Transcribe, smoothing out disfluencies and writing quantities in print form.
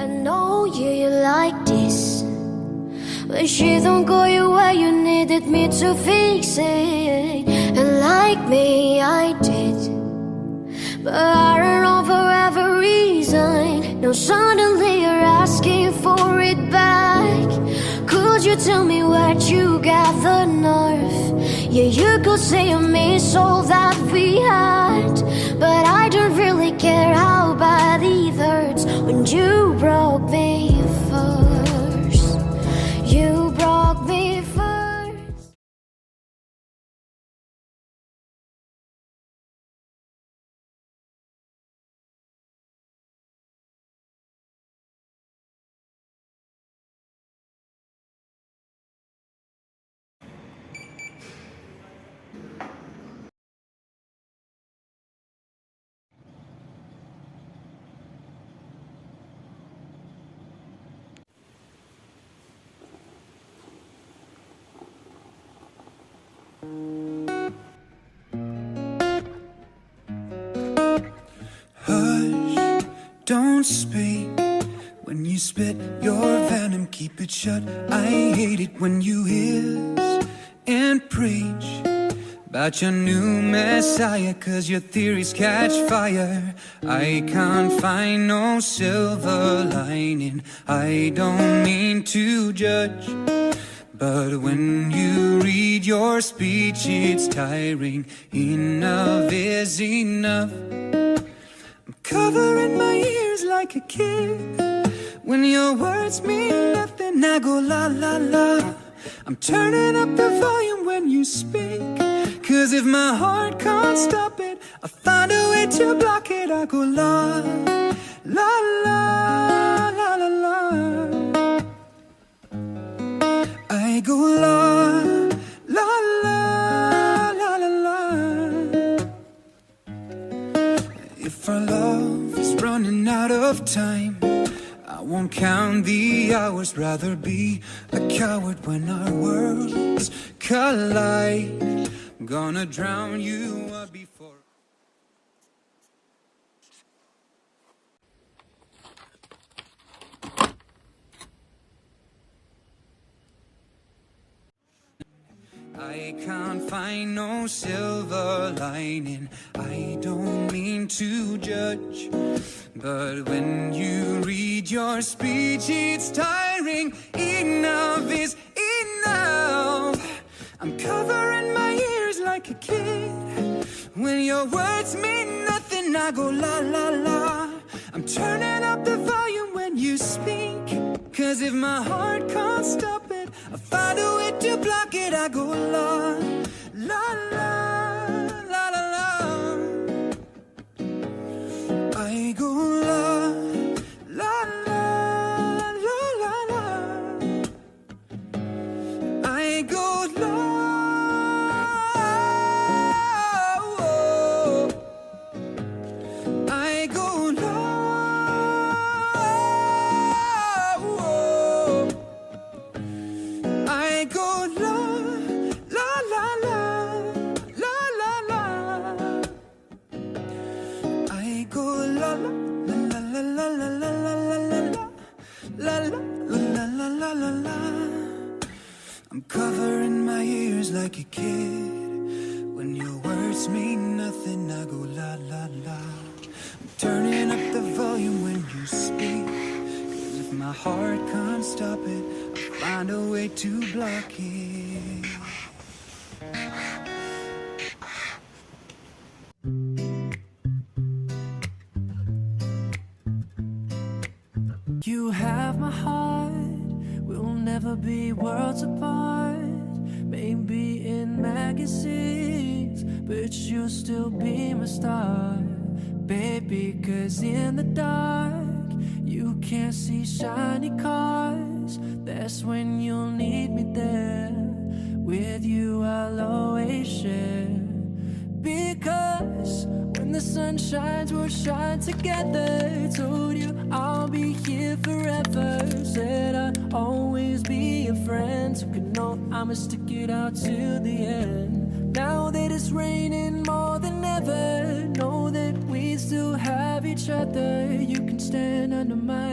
I know you like this, but she don't go you where you needed me to fix it. And like me, I did, but I don't know for every reason. Now suddenly you're asking for it back. Could you tell me where you got the nerve? Yeah, you could say I miss all that we had, but I don't really care how bad it hurts when you broke me first. You broke me first. Hush, don't speak. When you spit your venom, keep it shut. I hate it when you hiss and preach about your new messiah, 'cause your theories catch fire. I can't find no silver lining. I don't mean to judge, but when you read your speech, it's tiring. Enough is enough. I'm covering my ears like a kid. When your words mean nothing, I go la la la. I'm turning up the volume when you speak, 'cause if my heart can't stop it, I find a way to block it. I go la la la la la la. I go la la la la la la. If our love is running out of time, I won't count the hours. Rather be a coward when our worlds collide. I'm gonna drown you before. I can't find no silver lining. I don't mean to judge, but when you read your speech, it's tiring. Enough is enough. I'm covering my ears like a kid. When your words mean nothing, I go la la la. I'm turning up the volume when you speak, 'cause if my heart can't stop it, I find a way to block it. I go la la la la la la. I go la la la la la la. I go la. I go la. I go la la la la la la la. I go la la la la la la la la la la la la la la. I'm covering my ears like a kid. When your words mean nothing, I go la la la. I'm turning up the volume when you speak, 'cause if my heart can't stop it, I'll find a way to block it. You have my heart, we'll never be worlds apart. Maybe in magazines, but you'll still be my star, baby. 'Cause in the dark, you can't see shiny cars. That's when you'll need me there. With you I'll always share, because when the sun shines, we'll shine together. Told you I'll be here forever. Said I'd always be a friend. So you know I'ma stick it out till the end. Now that it's raining more than ever, know that we still have each other. You can stand under my